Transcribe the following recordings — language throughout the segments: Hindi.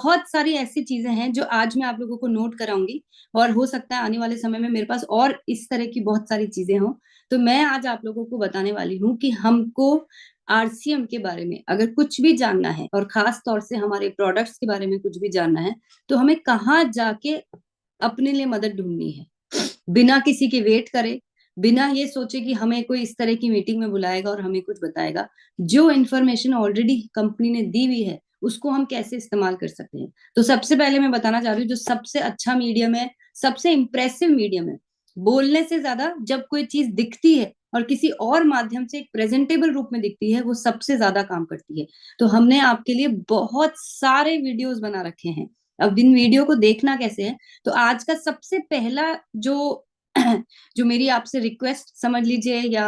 बहुत सारी ऐसी चीजें हैं जो आज मैं आप लोगों को नोट कराऊंगी, और हो सकता है आने वाले समय में मेरे पास और इस तरह की बहुत सारी चीजें हों। तो मैं आज आप लोगों को बताने वाली हूँ कि हमको आरसीएम के बारे में अगर कुछ भी जानना है, और खास तौर से हमारे प्रोडक्ट्स के बारे में कुछ भी जानना है, तो हमें कहाँ जाके अपने लिए मदद ढूंढनी है, बिना किसी के वेट करे, बिना ये सोचे कि हमें कोई इस तरह की मीटिंग में बुलाएगा और हमें कुछ बताएगा। जो इन्फॉर्मेशन ऑलरेडी कंपनी ने दी हुई है उसको हम कैसे इस्तेमाल कर सकते हैं। तो सबसे पहले मैं बताना चाह रही हूँ जो सबसे अच्छा मीडियम है, सबसे इंप्रेसिव मीडियम है, बोलने से ज्यादा जब कोई चीज दिखती है और किसी और माध्यम से एक प्रेजेंटेबल रूप में दिखती है, वो सबसे ज्यादा काम करती है। तो हमने आपके लिए बहुत सारे वीडियोस बना रखे हैं। अब इन वीडियो को देखना कैसे है, तो आज का सबसे पहला जो जो मेरी आपसे रिक्वेस्ट समझ लीजिए, या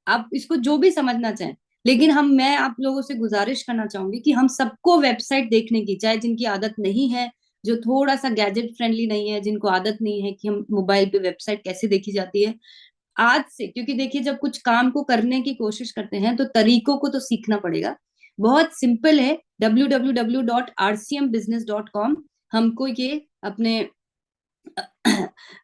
आप इसको जो भी समझना चाहें, लेकिन मैं आप लोगों से गुजारिश करना चाहूंगी कि हम सबको वेबसाइट देखने की, चाहे जिनकी आदत नहीं है, जो थोड़ा सा गैजेट फ्रेंडली नहीं है, जिनको आदत नहीं है कि हम मोबाइल पे वेबसाइट कैसे देखी जाती है, आज से, क्योंकि देखिए जब कुछ काम को करने की कोशिश करते हैं तो तरीकों को तो सीखना पड़ेगा। बहुत सिंपल है, www.rcmbusiness.com। हमको ये अपने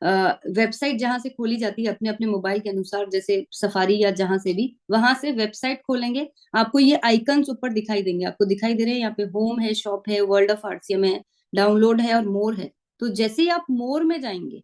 वेबसाइट जहां से खोली जाती है अपने अपने मोबाइल के अनुसार, जैसे सफारी या जहां से भी, वहां से वेबसाइट खोलेंगे, आपको ये आइकन्स ऊपर दिखाई देंगे, आपको दिखाई दे रहे हैं, यहाँ पे होम है, शॉप है, वर्ल्ड ऑफ आरसीएम है, डाउनलोड है और मोर है। तो जैसे ही आप मोर में जाएंगे,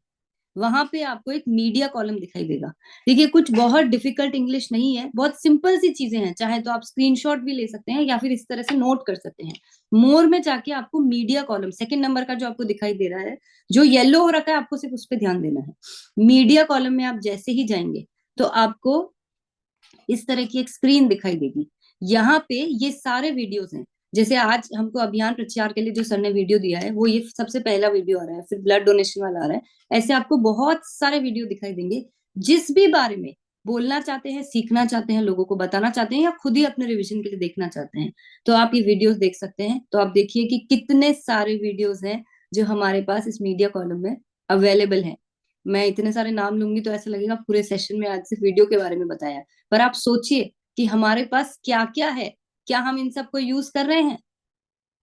वहां पे आपको एक मीडिया कॉलम दिखाई देगा। देखिए कुछ बहुत डिफिकल्ट इंग्लिश नहीं है, बहुत सिंपल सी चीजें हैं, चाहे तो आप स्क्रीनशॉट भी ले सकते हैं या फिर इस तरह से नोट कर सकते हैं। मोर में जाके आपको मीडिया कॉलम सेकंड नंबर का जो आपको दिखाई दे रहा है, जो येलो हो रखा है, आपको सिर्फ उस पर ध्यान देना है। मीडिया कॉलम में आप जैसे ही जाएंगे तो आपको इस तरह की एक स्क्रीन दिखाई देगी। यहाँ पे ये सारे वीडियोस हैं। जैसे आज हमको अभियान प्रचार के लिए जो सर ने वीडियो दिया है, वो ये सबसे पहला वीडियो आ रहा है, फिर ब्लड डोनेशन वाला आ रहा है, ऐसे आपको बहुत सारे वीडियो दिखाई देंगे। जिस भी बारे में बोलना चाहते हैं, सीखना चाहते हैं, लोगों को बताना चाहते हैं, या खुद ही अपने रिवीजन के लिए देखना चाहते हैं, तो आप ये वीडियोस देख सकते हैं। तो आप देखिए कि कितने सारे वीडियोस हैं जो हमारे पास इस मीडिया कॉलम में अवेलेबल है। मैं इतने सारे नाम लूंगी तो ऐसा लगेगा पूरे सेशन में आज सिर्फ वीडियो के बारे में बताया। पर आप सोचिए कि हमारे पास क्या क्या है, क्या हम इन सबको यूज कर रहे हैं,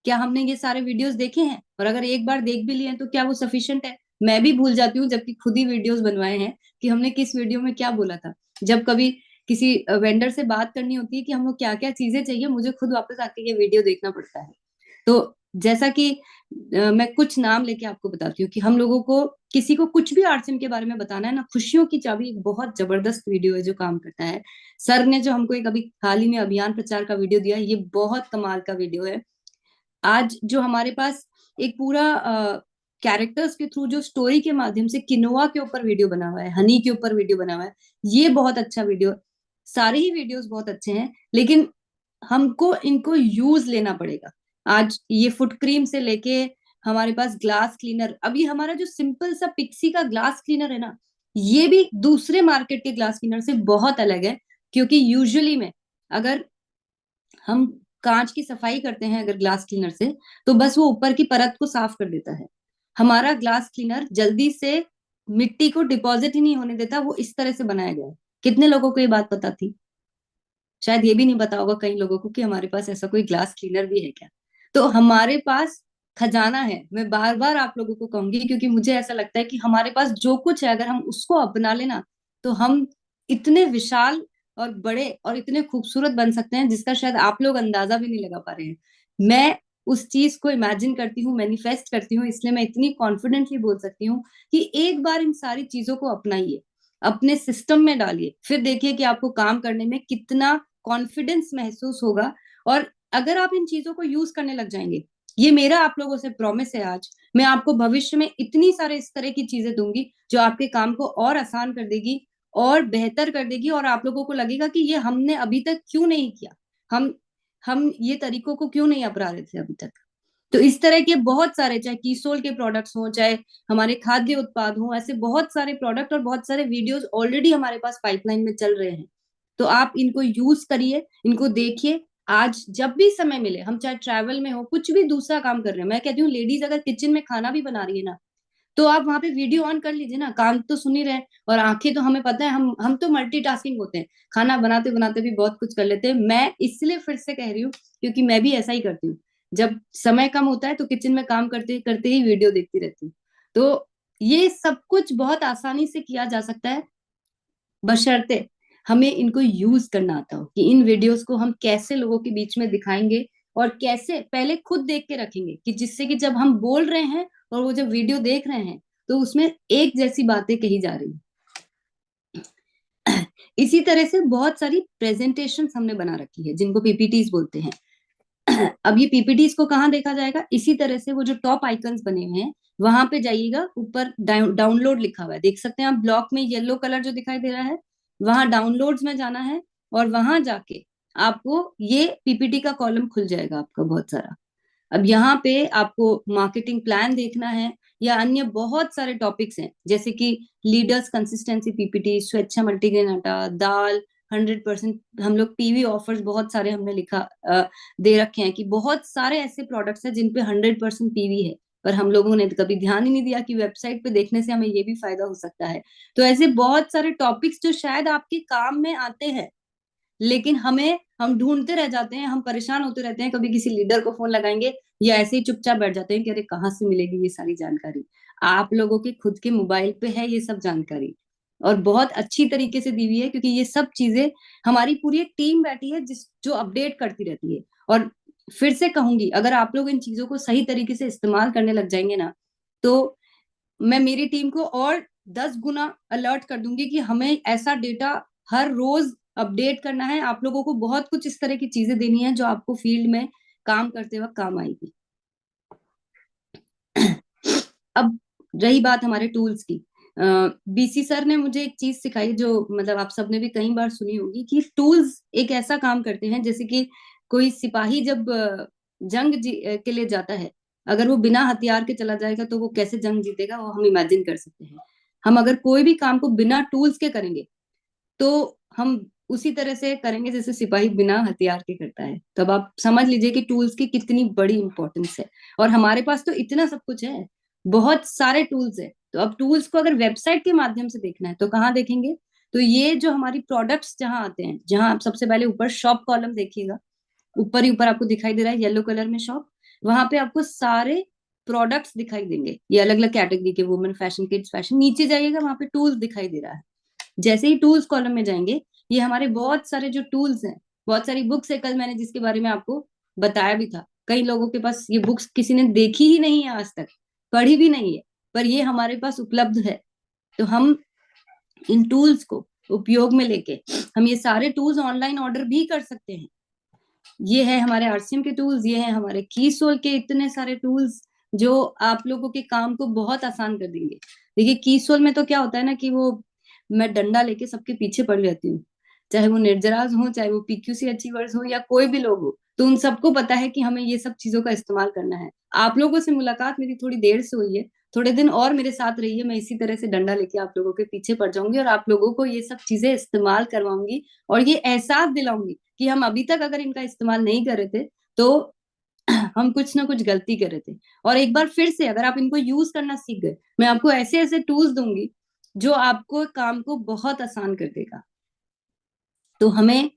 क्या हमने ये सारे वीडियोस देखे हैं, और अगर एक बार देख भी लिए हैं तो क्या वो सफिशिएंट है। मैं भी भूल जाती हूँ, जबकि खुद ही वीडियोस बनवाए हैं, कि हमने किस वीडियो में क्या बोला था। जब कभी किसी वेंडर से बात करनी होती है कि हमको क्या क्या चीजें चाहिए, मुझे खुद वापस आके ये वीडियो देखना पड़ता है। तो जैसा कि मैं कुछ नाम लेके आपको बताती हूँ कि हम लोगों को, किसी को कुछ भी आरसीएम के बारे में बताना है ना, खुशियों की चाबी एक बहुत जबरदस्त वीडियो है जो काम करता है। सर ने जो हमको एक अभी हाल ही में अभियान प्रचार का वीडियो दिया है, ये बहुत कमाल का वीडियो है। आज जो हमारे पास एक पूरा कैरेक्टर्स के थ्रू जो स्टोरी के माध्यम से किनोआ के ऊपर वीडियो बना हुआ है, हनी के ऊपर वीडियो बना हुआ है, ये बहुत अच्छा वीडियो। सारे ही वीडियोस बहुत अच्छे हैं, लेकिन हमको इनको यूज लेना पड़ेगा। आज ये फुट क्रीम से लेके हमारे पास ग्लास क्लीनर, अभी हमारा जो सिंपल सा पिक्सी का ग्लास क्लीनर है ना, ये भी दूसरे मार्केट के ग्लास क्लीनर से बहुत अलग है। क्योंकि यूजुअली में अगर हम कांच की सफाई करते हैं अगर ग्लास क्लीनर से, तो बस वो ऊपर की परत को साफ कर देता है। हमारा ग्लास क्लीनर जल्दी से मिट्टी को डिपॉजिट ही नहीं होने देता, वो इस तरह से बनाया गया है। कितने लोगों को ये बात पता थी? शायद ये भी नहीं पता होगा कई लोगों को कि हमारे पास ऐसा कोई ग्लास क्लीनर भी है क्या। तो हमारे पास खजाना है, मैं बार बार आप लोगों को कहूंगी, क्योंकि मुझे ऐसा लगता है कि हमारे पास जो कुछ है, अगर हम उसको अपना लेना, तो हम इतने विशाल और बड़े और इतने खूबसूरत बन सकते हैं जिसका शायद आप लोग अंदाजा भी नहीं लगा पा रहे हैं। मैं उस चीज को इमेजिन करती हूँ, मैनिफेस्ट करती हूँ, इसलिए मैं इतनी कॉन्फिडेंटली बोल सकती हूँ कि एक बार इन सारी चीजों को अपनाइए, अपने सिस्टम में डालिए, फिर देखिए कि आपको काम करने में कितना कॉन्फिडेंस महसूस होगा। और अगर आप इन चीजों को यूज करने लग जाएंगे, ये मेरा आप लोगों से प्रॉमिस है, आज मैं आपको भविष्य में इतनी सारे इस तरह की चीजें दूंगी जो आपके काम को और आसान कर देगी और बेहतर कर देगी, और आप लोगों को लगेगा कि ये हमने अभी तक क्यों नहीं किया, हम ये तरीकों को क्यों नहीं अपना रहे थे अभी तक। तो इस तरह के बहुत सारे, चाहे कीसोल के प्रोडक्ट्स हो, चाहे हमारे खाद्य उत्पाद हो, ऐसे बहुत सारे प्रोडक्ट और बहुत सारे वीडियोस ऑलरेडी हमारे पास पाइपलाइन में चल रहे हैं। तो आप इनको यूज करिए, इनको देखिए। आज जब भी समय मिले, हम चाहे ट्रैवल में हो, कुछ भी दूसरा काम कर रहे हैं, मैं कहती हूँ लेडीज अगर किचन में खाना भी बना रही है ना, तो आप वहां पे वीडियो ऑन कर लीजिए ना, कान तो सुन ही रहे हैं और आंखें तो, हमें पता है हम तो मल्टीटास्किंग होते हैं, खाना बनाते बनाते भी बहुत कुछ कर लेते हैं। मैं इसलिए फिर से कह रही हूँ क्योंकि मैं भी ऐसा ही करती हूँ। जब समय कम होता है तो किचन में काम करते करते ही वीडियो देखती रहती हूँ। तो ये सब कुछ बहुत आसानी से किया जा सकता है, बशर्ते हमें इनको यूज करना आता हो, कि इन वीडियोस को हम कैसे लोगों के बीच में दिखाएंगे और कैसे पहले खुद देख के रखेंगे, कि जिससे कि जब हम बोल रहे हैं और वो जब वीडियो देख रहे हैं तो उसमें एक जैसी बातें कही जा रही हैं। इसी तरह से बहुत सारी प्रेजेंटेशन हमने बना रखी है जिनको पीपीटीज बोलते हैं। अब ये पीपीटीज को कहाँ देखा जाएगा, इसी तरह से वो जो टॉप आइकन्स बने हुए हैं वहां पे जाइएगा, ऊपर डाउनलोड लिखा हुआ है, देख सकते हैं आप, ब्लॉक में येलो कलर जो दिखाई दे रहा है, वहां डाउनलोड्स में जाना है और वहां जाके आपको ये पीपीटी का कॉलम खुल जाएगा आपका बहुत सारा। अब यहाँ पे आपको मार्केटिंग प्लान देखना है या अन्य बहुत सारे टॉपिक्स हैं, जैसे कि लीडर्स कंसिस्टेंसी पीपीटी, स्वेच्छा मल्टीग्रेन आटा, दाल 100%, हम लोग पीवी ऑफर्स बहुत सारे हमने लिखा दे रखे हैं कि बहुत सारे ऐसे प्रोडक्ट्स हैं जिन पे 100% पीवी है, पर हम लोगों ने कभी ध्यान ही नहीं दिया कि वेबसाइट पे देखने से हमें ये भी फायदा हो सकता है। तो ऐसे बहुत सारे टॉपिक्स जो शायद आपके काम में आते हैं, लेकिन हम ढूंढते रह जाते हैं, हम परेशान होते रहते हैं, कभी किसी लीडर को फोन लगाएंगे या ऐसे ही चुपचाप बैठ जाते हैं कि अरे कहाँ से मिलेगी ये सारी जानकारी। आप लोगों के खुद के मोबाइल पे है ये सब जानकारी, और बहुत अच्छी तरीके से दी हुई है, क्योंकि ये सब चीजें हमारी पूरी एक टीम बैठी है जिस जो अपडेट करती रहती है। और फिर से कहूंगी, अगर आप लोग इन चीजों को सही तरीके से इस्तेमाल करने लग जाएंगे ना, तो मैं मेरी टीम को और 10 गुना अलर्ट कर दूंगी कि हमें ऐसा डेटा हर रोज अपडेट करना है। आप लोगों को बहुत कुछ इस तरह की चीजें देनी है जो आपको फील्ड में काम करते वक्त काम आएगी। अब रही बात हमारे टूल्स की, बीसी सर ने मुझे एक चीज सिखाई जो मतलब आप सबने भी कई बार सुनी होगी, कि टूल्स एक ऐसा काम करते हैं जैसे कि कोई सिपाही जब के लिए जाता है, अगर वो बिना हथियार के चला जाएगा तो वो कैसे जंग जीतेगा, वो हम इमेजिन कर सकते हैं। हम अगर कोई भी काम को बिना टूल्स के करेंगे तो हम उसी तरह से करेंगे जैसे सिपाही बिना हथियार के करता है। तो अब आप समझ लीजिए कि टूल्स की कितनी बड़ी इंपॉर्टेंस है, और हमारे पास तो इतना सब कुछ है, बहुत सारे टूल्स है। तो अब टूल्स को अगर वेबसाइट के माध्यम से देखना है तो कहाँ देखेंगे, तो ये जो हमारी प्रोडक्ट्स जहाँ आते हैं, जहाँ आप सबसे पहले ऊपर शॉप कॉलम देखिएगा, ऊपर ही ऊपर आपको दिखाई दे रहा है येलो कलर में शॉप, वहां पे आपको सारे प्रोडक्ट्स दिखाई देंगे, ये अलग अलग कैटेगरी के, वुमेन फैशन, किड्स फैशन। नीचे जाइएगा वहां पे टूल्स दिखाई दे रहा है, जैसे ही टूल्स कॉलम में जाएंगे, ये हमारे बहुत सारे जो टूल्स हैं, बहुत सारी बुक्स है, कल मैंने जिसके बारे में आपको बताया भी था, कई लोगों के पास ये बुक्स किसी ने देखी ही नहीं है आज तक, पढ़ी भी नहीं है, पर ये हमारे पास उपलब्ध है। तो हम इन टूल्स को उपयोग में लेके हम ये सारे टूल्स ऑनलाइन ऑर्डर भी कर सकते हैं। ये है हमारे आरसीएम के टूल्स, ये है हमारे कीसोल के इतने सारे टूल्स जो आप लोगों के काम को बहुत आसान कर देंगे। देखिए कीसोल में तो क्या होता है ना, कि वो मैं डंडा लेके सबके पीछे पड़ जाती हूँ, चाहे वो निर्जराज हो, चाहे वो पीक्यूसी अचीवर्स हो, या कोई भी लोग हो, तो उन सबको पता है कि हमें ये सब चीजों का इस्तेमाल करना है। आप लोगों से मुलाकात मेरी थोड़ी देर से हुई है, थोड़े दिन और मेरे साथ रहिए, मैं इसी तरह से डंडा लेके आप लोगों के पीछे पड़ जाऊंगी और आप लोगों को ये सब चीजें इस्तेमाल करवाऊंगी, और ये एहसास दिलाऊंगी कि हम अभी तक अगर इनका इस्तेमाल नहीं कर रहे थे तो हम कुछ ना कुछ गलती कर रहे थे। और एक बार फिर से अगर आप इनको यूज करना सीख गए, मैं आपको ऐसे ऐसे टूल्स दूंगी जो आपको काम को बहुत आसान कर देगा। तो हमें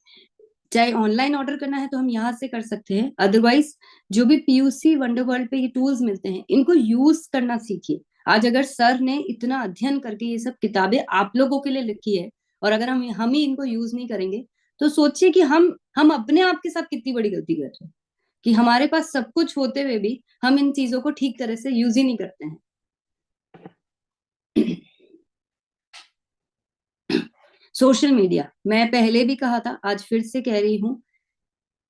चाहे ऑनलाइन ऑर्डर करना है तो हम यहाँ से कर सकते हैं, अदरवाइज जो भी पीयूसी वंडरवर्ल्ड पे ये टूल्स मिलते हैं इनको यूज करना सीखिए। आज अगर सर ने इतना अध्ययन करके ये सब किताबें आप लोगों के लिए लिखी है, और अगर हम ही इनको यूज नहीं करेंगे, तो सोचिए कि हम अपने आप के साथ कितनी बड़ी गलती कर रहे हैं, कि हमारे पास सब कुछ होते हुए भी हम इन चीजों को ठीक तरह से यूज ही नहीं करते हैं। सोशल मीडिया, मैं पहले भी कहा था, आज फिर से कह रही हूँ,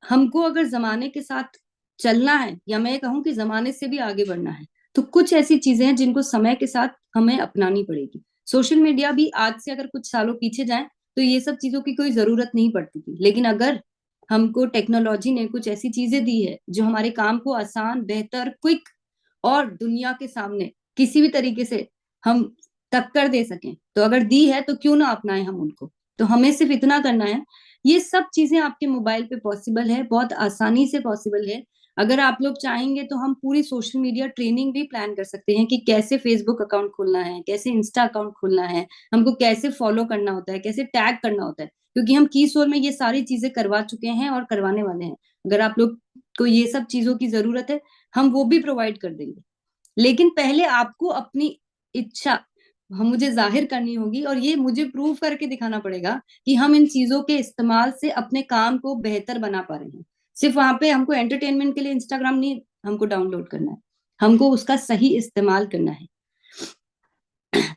हमको अगर जमाने के साथ चलना है, या मैं कहूँ कि जमाने से भी आगे बढ़ना है, तो कुछ ऐसी चीजें हैं जिनको समय के साथ हमें अपनानी पड़ेगी। सोशल मीडिया भी आज से अगर कुछ सालों पीछे जाए तो ये सब चीजों की कोई जरूरत नहीं पड़ती थी, लेकिन अगर हमको टेक्नोलॉजी ने कुछ ऐसी चीजें दी है जो हमारे काम को आसान, बेहतर, क्विक और दुनिया के सामने किसी भी तरीके से हम टक्कर दे सकें, तो अगर दी है तो क्यों ना अपनाएं हम उनको। तो हमें सिर्फ इतना करना है, ये सब चीजें आपके मोबाइल पे पॉसिबल है, बहुत आसानी से पॉसिबल है। अगर आप लोग चाहेंगे तो हम पूरी सोशल मीडिया ट्रेनिंग भी प्लान कर सकते हैं, कि कैसे फेसबुक अकाउंट खोलना है, कैसे इंस्टा अकाउंट खोलना है, हमको कैसे फॉलो करना होता है, कैसे टैग करना होता है, क्योंकि हम की स्टोर में ये सारी चीजें करवा चुके हैं और करवाने वाले हैं। अगर आप लोग को ये सब चीजों की जरूरत है, हम वो भी प्रोवाइड कर देंगे। लेकिन पहले आपको अपनी इच्छा हम मुझे जाहिर करनी होगी, और ये मुझे प्रूव करके दिखाना पड़ेगा कि हम इन चीजों के इस्तेमाल से अपने काम को बेहतर बना पा रहे हैं। सिर्फ वहां पे हमको एंटरटेनमेंट के लिए इंस्टाग्राम नहीं हमको डाउनलोड करना है, हमको उसका सही इस्तेमाल करना है।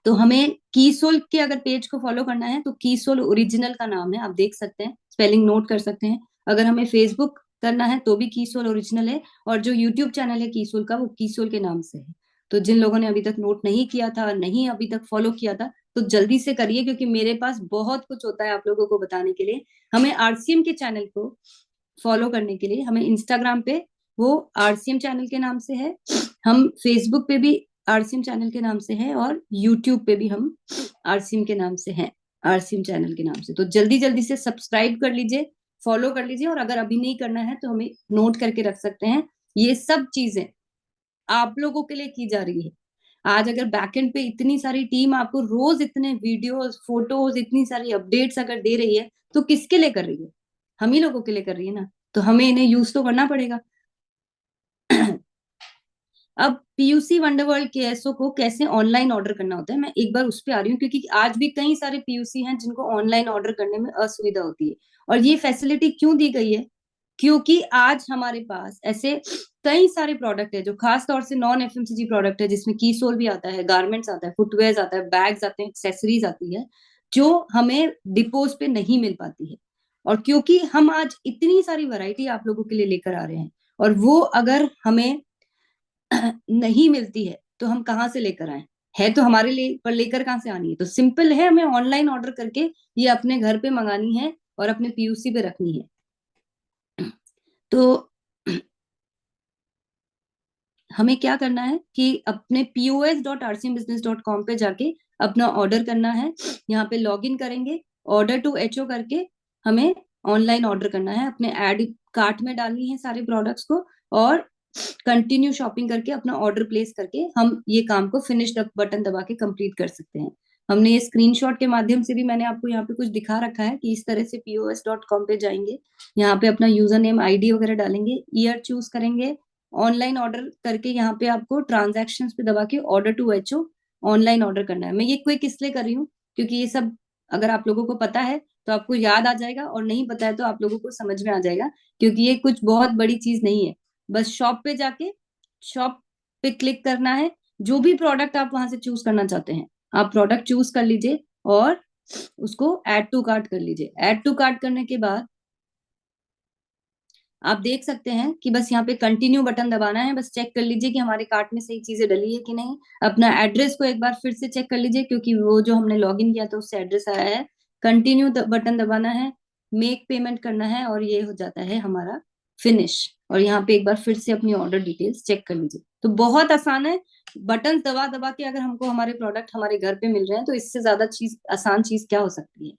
तो हमें कीसोल के अगर पेज को फॉलो करना है तो कीसोल ओरिजिनल का नाम है, आप देख सकते हैं, स्पेलिंग नोट कर सकते हैं। अगर हमें फेसबुक करना है तो भी कीसोल ओरिजिनल है, और जो यूट्यूब चैनल है कीसोल का वो कीसोल के नाम से है। तो जिन लोगों ने अभी तक नोट नहीं किया था, नहीं अभी तक फॉलो किया था, तो जल्दी से करिए, क्योंकि मेरे पास बहुत कुछ होता है आप लोगों को बताने के लिए। हमें आरसीएम के चैनल को फॉलो करने के लिए हमें इंस्टाग्राम पे वो आरसीएम चैनल के नाम से है, हम फेसबुक पे भी आरसीएम चैनल के नाम से है, और यूट्यूब पे भी हम आरसीएम के नाम से हैं, आरसीएम चैनल के नाम से। तो जल्दी जल्दी से सब्सक्राइब कर लीजिए, फॉलो कर लीजिए, और अगर अभी नहीं करना है तो हमें नोट करके रख सकते हैं। ये सब चीजें आप लोगों के लिए की जा रही है। आज अगर बैकएंड पे इतनी सारी टीम आपको रोज इतने वीडियोस, फोटोज, इतनी सारी अपडेट्स अगर दे रही है, तो किसके लिए कर रही है? हम ही लोगों के लिए कर रही है ना, तो हमें इन्हें यूज तो करना पड़ेगा। अब पीयूसी वंडरवर्ल्ड केएसओ को कैसे ऑनलाइन ऑर्डर करना होता है, मैं एक बार उस पर आ रही हूँ, क्योंकि आज भी कई सारे पीयूसी हैं जिनको ऑनलाइन ऑर्डर करने में असुविधा होती है। और ये फैसिलिटी क्यों दी गई है? क्योंकि आज हमारे पास ऐसे कई सारे प्रोडक्ट है जो खास तौर से नॉन एफएमसीजी प्रोडक्ट है, जिसमें कीसोल भी आता है, गारमेंट्स आता है, फुटवेयर आता है, बैग्स आते हैं, एक्सेसरीज आती है, जो हमें डिपोज पे नहीं मिल पाती है। और क्योंकि हम आज इतनी सारी वैरायटी आप लोगों के लिए लेकर आ रहे हैं, और वो अगर हमें नहीं मिलती है तो हम कहाँ से लेकर आए? है तो हमारे लिए, पर लेकर कहाँ से आनी है? तो सिंपल है, हमें ऑनलाइन ऑर्डर करके ये अपने घर पे मंगानी है और अपने पीयूसी पे रखनी है। तो हमें क्या करना है कि अपने pos.rcmbusiness.com पे जाके अपना ऑर्डर करना है। यहाँ पे लॉग इन करेंगे, ऑर्डर टू एचओ करके हमें ऑनलाइन ऑर्डर करना है, अपने एड कार्ट में डालनी है सारे प्रोडक्ट्स को, और कंटिन्यू शॉपिंग करके अपना ऑर्डर प्लेस करके हम ये काम को फिनिश बटन दबा के कंप्लीट कर सकते हैं। हमने ये स्क्रीनशॉट के माध्यम से भी मैंने आपको यहाँ पे कुछ दिखा रखा है कि इस तरह से pos.com पे जाएंगे, यहाँ पे अपना यूजर नेम आईडी वगैरह डालेंगे, ईयर चूज करेंगे, ऑनलाइन ऑर्डर करके यहाँ पे आपको ट्रांजैक्शंस पे दबा के order to HO online order करना है। मैं ये क्विक इसलिए कर रही हूँ क्योंकि ये सब अगर आप लोगों को पता है तो आपको याद आ जाएगा, और नहीं पता है तो आप लोगों को समझ में आ जाएगा, क्योंकि ये कुछ बहुत बड़ी चीज नहीं है। बस शॉप पे जाके शॉप पे क्लिक करना है, जो भी प्रोडक्ट आप वहां से चूज करना चाहते हैं आप प्रोडक्ट चूज कर लीजिए, और उसको ऐड टू कार्ट कर लीजिए। ऐड टू कार्ट करने के बाद आप देख सकते हैं कि बस यहाँ पे कंटिन्यू बटन दबाना है, बस चेक कर लीजिए कि हमारे कार्ट में सही चीजें डली है कि नहीं। अपना एड्रेस को एक बार फिर से चेक कर लीजिए, क्योंकि वो जो हमने लॉगिन किया था उससे एड्रेस आया है। कंटिन्यू बटन दबाना है, मेक पेमेंट करना है, और ये हो जाता है हमारा फिनिश। और यहाँ पे एक बार फिर से अपनी ऑर्डर डिटेल्स चेक कर लीजिए। तो बहुत आसान है, बटन दबा दबा के अगर हमको हमारे प्रोडक्ट हमारे घर पे मिल रहे हैं तो इससे ज्यादा चीज, आसान चीज क्या हो सकती है।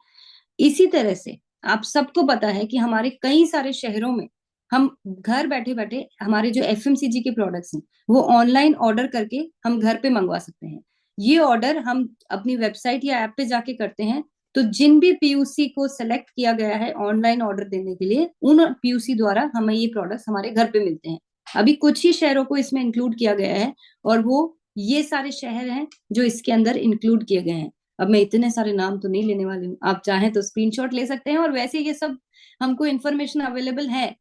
इसी तरह से आप सबको पता है कि हमारे कई सारे शहरों में हम घर बैठे बैठे हमारे जो एफएमसीजी के प्रोडक्ट्स हैं वो ऑनलाइन ऑर्डर करके हम घर पे मंगवा सकते हैं। ये ऑर्डर हम अपनी वेबसाइट या ऐप पे जाके करते हैं। तो जिन भी पीयूसी को सेलेक्ट किया गया है ऑनलाइन ऑर्डर देने के लिए, उन पीयूसी द्वारा हमें ये प्रोडक्ट्स हमारे घर पे मिलते हैं। अभी कुछ ही शहरों को इसमें इंक्लूड किया गया है, और वो ये सारे शहर हैं जो इसके अंदर इंक्लूड किए गए हैं। अब मैं इतने सारे नाम तो नहीं लेने वाली हूँ, आप चाहें तो स्क्रीनशॉट ले सकते हैं। और वैसे ये सब हमको इन्फॉर्मेशन अवेलेबल है,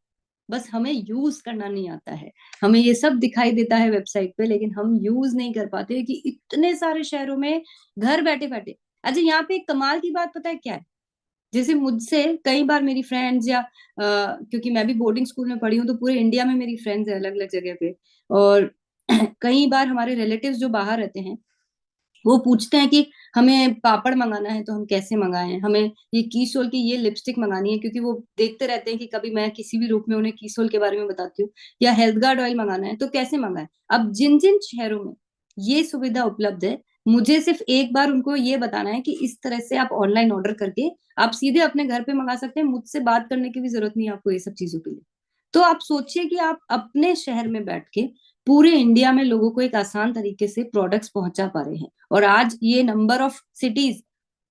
बस हमें यूज करना नहीं आता है। हमें ये सब दिखाई देता है वेबसाइट पे, लेकिन हम यूज नहीं कर पाते कि इतने सारे शहरों में घर बैठे बैठे। अच्छा, यहाँ पे एक कमाल की बात पता है क्या है? जैसे मुझसे कई बार मेरी फ्रेंड्स या क्योंकि मैं भी बोर्डिंग स्कूल में पढ़ी हूँ, तो पूरे इंडिया में मेरी फ्रेंड्स है अलग अलग जगह पे। और कई बार हमारे रिलेटिव्स जो बाहर रहते हैं वो पूछते हैं कि हमें पापड़ मंगाना है तो हम कैसे मंगाएं, हमें ये कीसोल की ये लिपस्टिक मंगानी है, क्योंकि वो देखते रहते हैं कि कभी मैं किसी भी रूप में उन्हें कीसोल के बारे में बताती हूँ, या हेल्थ गार्ड ऑयल मंगाना है तो कैसे मंगाएं। अब जिन जिन शहरों में ये सुविधा उपलब्ध है, मुझे सिर्फ एक बार उनको ये बताना है कि इस तरह से आप ऑनलाइन ऑर्डर करके आप सीधे अपने घर पे मंगा सकते हैं, मुझसे बात करने की भी जरूरत नहीं है आपको ये सब चीजों के लिए। तो आप सोचिए कि आप अपने शहर में बैठ के पूरे इंडिया में लोगों को एक आसान तरीके से प्रोडक्ट्स पहुंचा पा रहे हैं। और आज ये नंबर ऑफ सिटीज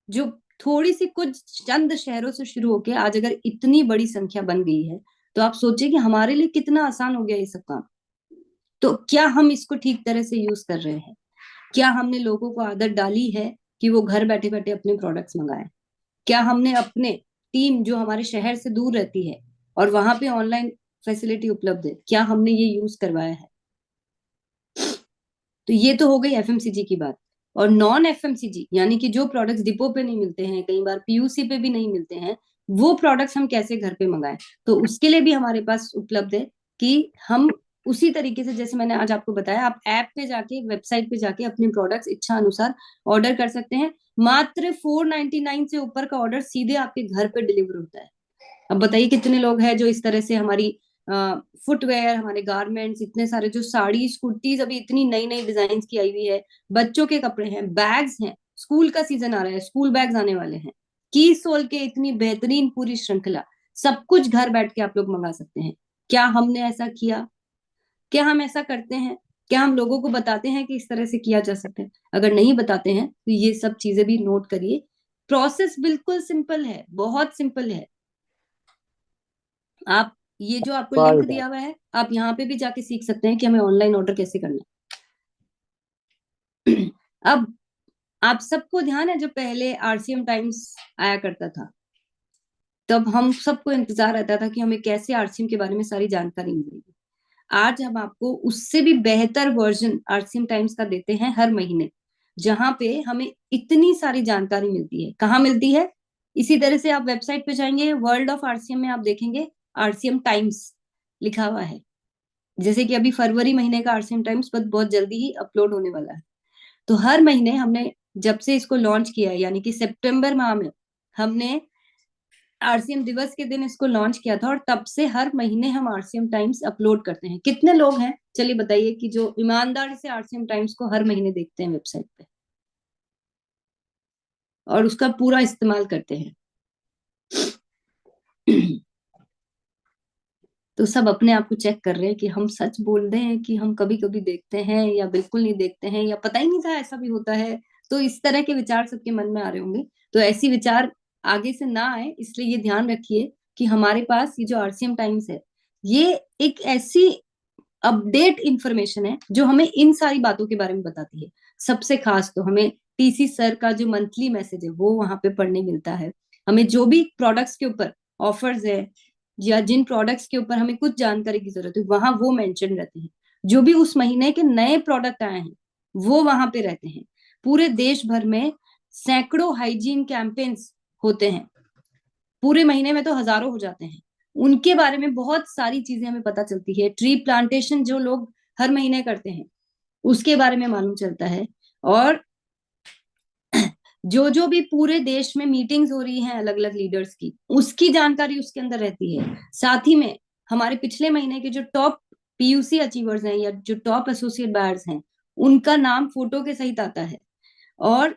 जो थोड़ी सी कुछ चंद शहरों से शुरू होके आज अगर इतनी बड़ी संख्या बन गई है, तो आप सोचिए कि हमारे लिए कितना आसान हो गया ये सब काम। तो क्या हम इसको ठीक तरह से यूज कर रहे हैं? क्या हमने लोगों को आदत डाली है कि वो घर बैठे बैठे अपने प्रोडक्ट्स मंगाएं? क्या हमने अपने टीम जो हमारे शहर से दूर रहती है और वहां पे ऑनलाइन फैसिलिटी उपलब्ध है, क्या हमने ये यूज करवाया है? तो ये तो हो गई एफएमसीजी की बात। और नॉन एफएमसीजी यानी कि जो प्रोडक्ट्स डिपो पे नहीं मिलते हैं, कई बार पीयूसी पे भी नहीं मिलते हैं, वो प्रोडक्ट्स हम कैसे घर पे मंगाएं? तो उसके लिए भी हमारे पास उपलब्ध है कि हम उसी तरीके से, जैसे मैंने आज आपको बताया, आप ऐप पे जाके, वेबसाइट पे जाके अपने प्रोडक्ट्स इच्छा अनुसार ऑर्डर कर सकते हैं। मात्र 499 से ऊपर का ऑर्डर सीधे आपके घर पे डिलीवर होता है। अब बताइए कितने लोग हैं जो इस तरह से हमारी फुटवेयर, हमारे गारमेंट्स, इतने सारे जो साड़ी कुर्तीज, अभी इतनी नई नई डिजाइन की आई हुई है, बच्चों के कपड़े हैं, बैग्स हैं, स्कूल का सीजन आ रहा है, स्कूल बैग्स आने वाले हैं, की सोल के इतनी बेहतरीन पूरी श्रृंखला, सब कुछ घर बैठ के आप लोग मंगा सकते हैं। क्या हमने ऐसा किया? क्या हम ऐसा करते हैं? क्या हम लोगों को बताते हैं कि इस तरह से किया जा सकता है? अगर नहीं बताते हैं तो ये सब चीजें भी नोट करिए। प्रोसेस बिल्कुल सिंपल है, बहुत सिंपल है। आप ये जो आपको वाह लिंक बेटा। दिया हुआ है, आप यहाँ पे भी जाके सीख सकते हैं कि हमें ऑनलाइन ऑर्डर कैसे करना है। अब आप सबको ध्यान है, जो पहले आरसीएम टाइम्स आया करता था, तब हम सबको इंतजार रहता था कि हमें कैसे आरसीएम के बारे में सारी जानकारी मिलेगी। आज हम आपको उससे भी बेहतर वर्जन आरसीएम टाइम्स का देते हैं हर महीने, जहां पे हमें इतनी सारी जानकारी मिलती है। कहाँ मिलती है? इसी तरह से आप वेबसाइट पे जाएंगे, वर्ल्ड ऑफ आरसीएम में आप देखेंगे आरसीएम टाइम्स लिखा हुआ है। जैसे कि अभी फरवरी महीने का आरसीएम टाइम्स बहुत जल्दी ही अपलोड होने वाला है। तो हर महीने हमने, जब से इसको लॉन्च किया है, यानी कि सितंबर माह में हमने आरसीएम दिवस के दिन इसको लॉन्च किया था, और तब से हर महीने हम आरसीएम टाइम्स अपलोड करते हैं। कितने लोग हैं चलिए बताइए कि जो ईमानदारी से आरसीएम टाइम्स को हर महीने देखते हैं वेबसाइट पे और उसका पूरा इस्तेमाल करते हैं? तो सब अपने आप को चेक कर रहे हैं कि हम सच बोल रहे हैं कि हम कभी कभी देखते हैं, या बिल्कुल नहीं देखते हैं, या पता ही नहीं था ऐसा भी होता है। तो इस तरह के विचार सबके मन में आ रहे होंगे। तो ऐसी विचार आगे से ना आए, इसलिए ये ध्यान रखिए कि हमारे पास ये जो आरसीएम टाइम्स है, ये एक ऐसी अपडेट इंफॉर्मेशन है जो हमें इन सारी बातों के बारे में बताती है। सबसे खास तो हमें टीसी सर का जो मंथली मैसेज है वो वहां पे पढ़ने मिलता है। हमें जो भी प्रोडक्ट्स के ऊपर ऑफर्स है, या जिन प्रोडक्ट्स के ऊपर हमें कुछ जानकारी की जरूरत है, वहां वो मेंशन रहते हैं। जो भी उस महीने के नए प्रोडक्ट आए हैं वो वहां पे रहते हैं। पूरे देश भर में सैकड़ों हाइजीन कैंपेन्स होते हैं, पूरे महीने में तो हजारों हो जाते हैं। उनके बारे में बहुत सारी चीजें हमें पता चलती है। ट्री प्लांटेशन जो लोग हर महीने करते हैं उसके बारे में मालूम चलता है। और जो जो भी पूरे देश में मीटिंग्स हो रही हैं अलग अलग लीडर्स की, उसकी जानकारी उसके अंदर रहती है। साथ ही में हमारे पिछले महीने के जो टॉप पीयूसी अचीवर्स हैं, या जो टॉप एसोसिएट बायर्स हैं, उनका नाम फोटो के सहित आता है। और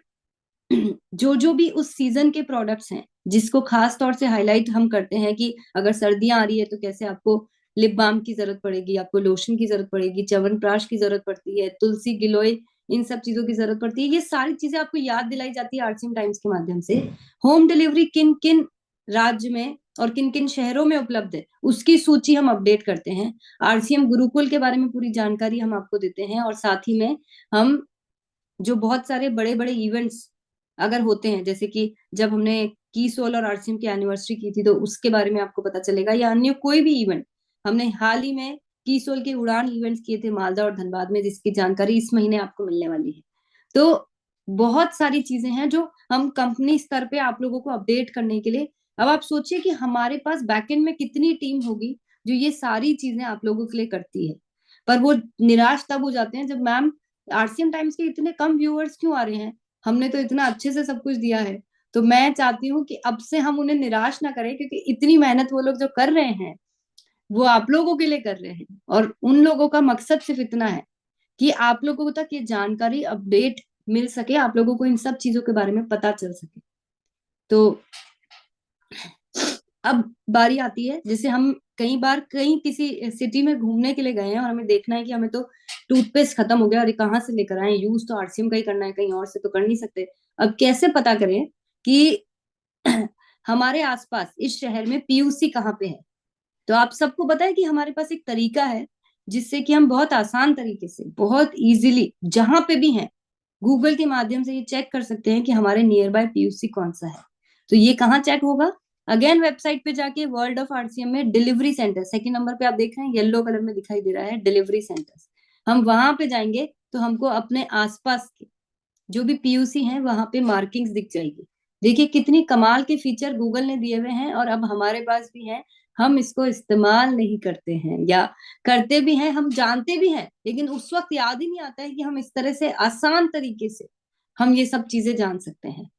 जो जो भी उस सीजन के प्रोडक्ट्स हैं, जिसको खास तौर से हाईलाइट हम करते हैं कि अगर सर्दियां आ रही है तो कैसे आपको लिप बाम की जरूरत पड़ेगी, आपको लोशन की जरूरत पड़ेगी, च्यवनप्राश की जरूरत पड़ती है, तुलसी गिलोय, इन सब चीजों की जरूरत पड़ती है। ये सारी चीजें आपको याद दिलाई जाती है आरसीएम टाइम्स के माध्यम से। होम डिलीवरी किन किन राज्य में और किन किन शहरों में उपलब्ध है, उसकी सूची हम अपडेट करते हैं। आरसीएम गुरुकुल के बारे में पूरी जानकारी हम आपको देते हैं। और साथ ही में हम जो बहुत सारे बड़े बड़े इवेंट्स अगर होते हैं, जैसे कि जब हमने की सोल और आरसीएम की एनिवर्सरी की थी, तो उसके बारे में आपको पता चलेगा, या अन्य कोई भी इवेंट। हमने हाल ही में की सोल के उड़ान इवेंट्स किए थे मालदा और धनबाद में, जिसकी जानकारी इस महीने आपको मिलने वाली है। तो बहुत सारी चीजें हैं जो हम कंपनी स्तर पे आप लोगों को अपडेट करने के लिए। अब आप सोचिए कि हमारे पास बैकएंड में कितनी टीम होगी जो ये सारी चीजें आप लोगों के लिए करती है। पर वो निराश तब हो जाते हैं जब, मैम आरसीएम टाइम्स के इतने कम व्यूअर्स क्यों आ रहे हैं, हमने तो इतना अच्छे से सब कुछ दिया है। तो मैं चाहती हूँ कि अब से हम उन्हें निराश ना करें, क्योंकि इतनी मेहनत वो लोग जो कर रहे हैं वो आप लोगों के लिए कर रहे हैं। और उन लोगों का मकसद सिर्फ इतना है कि आप लोगों तक ये जानकारी अपडेट मिल सके, आप लोगों को इन सब चीजों के बारे में पता चल सके। तो अब बारी आती है, जैसे हम कई बार कहीं किसी सिटी में घूमने के लिए गए हैं और हमें देखना है कि हमें तो टूथपेस्ट खत्म हो गया, और ये कहाँ से लेकर आए, यूज तो आरसीएम का ही करना है, कहीं और से तो कर नहीं सकते। अब कैसे पता करें कि हमारे आसपास इस शहर में पीयूसी कहाँ पे है? तो आप सबको पता है कि हमारे पास एक तरीका है जिससे कि हम बहुत आसान तरीके से, बहुत इजीली, जहां पे भी हैं, गूगल के माध्यम से ये चेक कर सकते हैं कि हमारे नियर बाय पीयूसी कौन सा है। तो ये कहाँ चेक होगा? अगेन वेबसाइट पे जाके वर्ल्ड ऑफ आरसीएम में डिलीवरी सेंटर, सेकंड नंबर पे आप देख रहे हैं येलो कलर में दिखाई दे रहा है डिलीवरी सेंटर्स। हम वहां पे जाएंगे तो हमको अपने आसपास के जो भी पीयूसी हैं वहां पे मार्किंग्स दिख जाएगी। देखिए कितनी कमाल के फीचर गूगल ने दिए हुए हैं और अब हमारे पास भी हैं। हम इसको इस्तेमाल नहीं करते हैं, या करते भी हैं, हम जानते भी हैं, लेकिन उस वक्त याद ही नहीं आता है कि हम इस तरह से आसान तरीके से हम ये सब चीजें जान सकते हैं।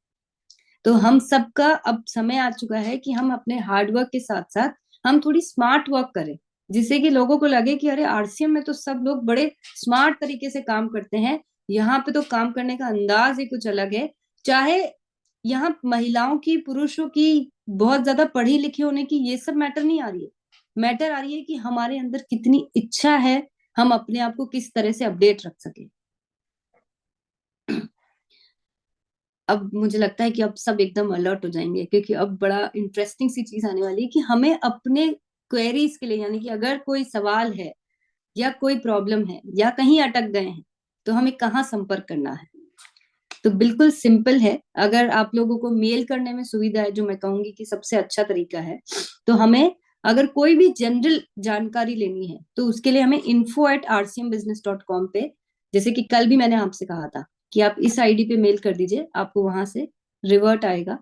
तो हम सबका अब समय आ चुका है कि हम अपने हार्ड वर्क के साथ साथ हम थोड़ी स्मार्ट वर्क करें, जिससे कि लोगों को लगे कि अरे आरसीएम में तो सब लोग बड़े स्मार्ट तरीके से काम करते हैं, यहाँ पे तो काम करने का अंदाज ही कुछ अलग है। चाहे यहाँ महिलाओं की, पुरुषों की, बहुत ज्यादा पढ़ी लिखी होने की, ये सब मैटर नहीं आ रही है। मैटर आ रही है कि हमारे अंदर कितनी इच्छा है, हम अपने आप को किस तरह से अपडेट रख सके। अब मुझे लगता है कि अब सब एकदम अलर्ट हो जाएंगे, क्योंकि अब बड़ा इंटरेस्टिंग सी चीज आने वाली है कि हमें अपने क्वेरीज के लिए, यानी कि अगर कोई सवाल है या कोई प्रॉब्लम है या कहीं अटक गए हैं, तो हमें कहाँ संपर्क करना है। तो बिल्कुल सिंपल है। अगर आप लोगों को मेल करने में सुविधा है, जो मैं कहूंगी कि सबसे अच्छा तरीका है, तो हमें अगर कोई भी जनरल जानकारी लेनी है तो उसके लिए हमें info@rcmbusiness.com पे, जैसे कि कल भी मैंने आपसे कहा था कि आप इस आईडी पे मेल कर दीजिए, आपको वहां से रिवर्ट आएगा।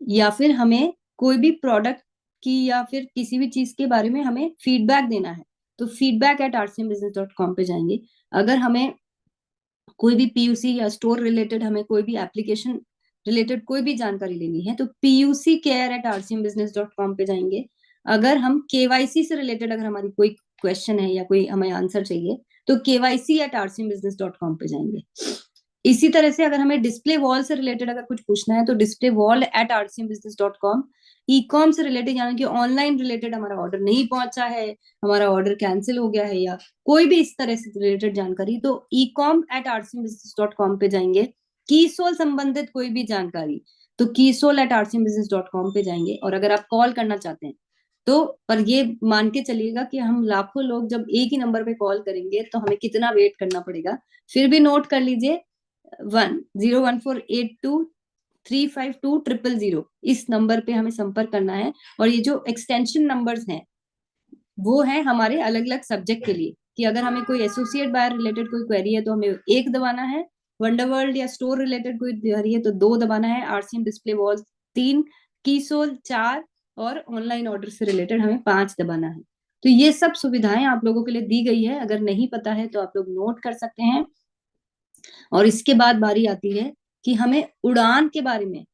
या फिर हमें कोई भी प्रोडक्ट की या फिर किसी भी चीज के बारे में हमें फीडबैक देना है, तो feedback@rcmbusiness.com पे जाएंगे। अगर हमें कोई भी पीयूसी या स्टोर रिलेटेड, हमें कोई भी एप्लीकेशन रिलेटेड कोई भी जानकारी लेनी है, तो puccare@rcmbusiness.com पे जाएंगे। अगर हम केवाईसी से रिलेटेड, अगर हमारी कोई क्वेश्चन है या कोई हमें आंसर चाहिए, तो KYC@rcmbusiness.com पे जाएंगे। इसी तरह से अगर हमें डिस्प्ले वॉल से रिलेटेड अगर कुछ पूछना है, तो displaywall@rcmbusiness.com। ई कॉम से रिलेटेड, यानी कि ऑनलाइन रिलेटेड, हमारा ऑर्डर नहीं पहुंचा है, हमारा ऑर्डर कैंसिल हो गया है, या कोई भी इस तरह से रिलेटेड जानकारी, तो ecom@rcmbusiness.com पे जाएंगे। कीसोल संबंधित कोई भी जानकारी, तो कीसोल@rcmbusiness.com पे जाएंगे। और अगर आप कॉल करना चाहते हैं, तो पर ये मान के चलिएगा कि हम लाखों लोग जब एक ही नंबर पे कॉल करेंगे तो हमें कितना वेट करना पड़ेगा। फिर भी नोट कर लीजिए, 101482352000, इस नंबर पे हमें संपर्क करना है। और ये जो एक्सटेंशन नंबर्स हैं वो है हमारे अलग अलग सब्जेक्ट के लिए, कि अगर हमें कोई एसोसिएट बायर रिलेटेड कोई क्वेरी है तो हमें एक दबाना है, वंडरवर्ल्ड या स्टोर रिलेटेड कोई क्वेरी है तो दो दबाना है, आरसीएम डिस्प्ले वॉल तीन, कीसोल चार, और ऑनलाइन ऑर्डर से रिलेटेड हमें 5 दबाना है। तो ये सब सुविधाएं आप लोगों के लिए दी गई है, अगर नहीं पता है तो आप लोग नोट कर सकते हैं। और इसके बाद बारी आती है कि हमें उड़ान के बारे में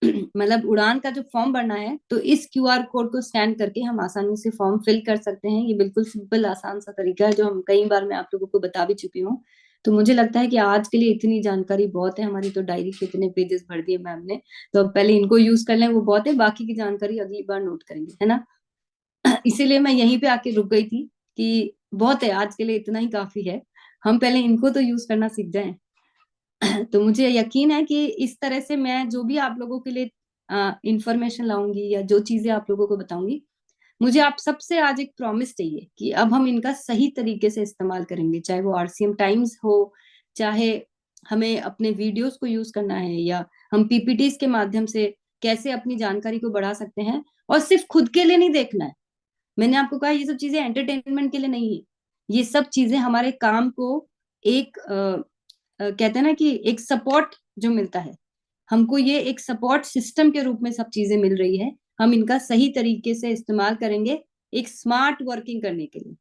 मतलब उड़ान का जो फॉर्म भरना है, तो इस क्यूआर कोड को स्कैन करके हम आसानी से फॉर्म फिल कर सकते हैं। ये बिल्कुल सिंपल आसान सा तरीका है, जो हम कई बार मैं आप लोगों को बता भी चुकी हूँ। तो मुझे लगता है कि आज के लिए इतनी जानकारी बहुत है। हमारी तो डायरी के इतने पेजेस भर दिए मैम ने, तो अब पहले इनको यूज कर लें, वो बहुत है, बाकी की जानकारी अगली बार नोट करेंगे, है ना। इसीलिए मैं यहीं पे आके रुक गई थी कि बहुत है, आज के लिए इतना ही काफी है, हम पहले इनको तो यूज करना सीख जाएं। तो मुझे यकीन है कि इस तरह से मैं जो भी आप लोगों के लिए इंफॉर्मेशन लाऊंगी या जो चीजें आप लोगों को बताऊंगी, मुझे आप सबसे आज एक प्रॉमिस चाहिए कि अब हम इनका सही तरीके से इस्तेमाल करेंगे, चाहे वो आरसीएम टाइम्स हो, चाहे हमें अपने वीडियोस को यूज करना है, या हम पीपीटीज के माध्यम से कैसे अपनी जानकारी को बढ़ा सकते हैं। और सिर्फ खुद के लिए नहीं देखना है, मैंने आपको कहा ये सब चीजें एंटरटेनमेंट के लिए नहीं है, ये सब चीजें हमारे काम को एक कहते हैं ना कि एक सपोर्ट जो मिलता है, हमको ये एक सपोर्ट सिस्टम के रूप में सब चीजें मिल रही है। हम इनका सही तरीके से इस्तेमाल करेंगे एक स्मार्ट वर्किंग करने के लिए।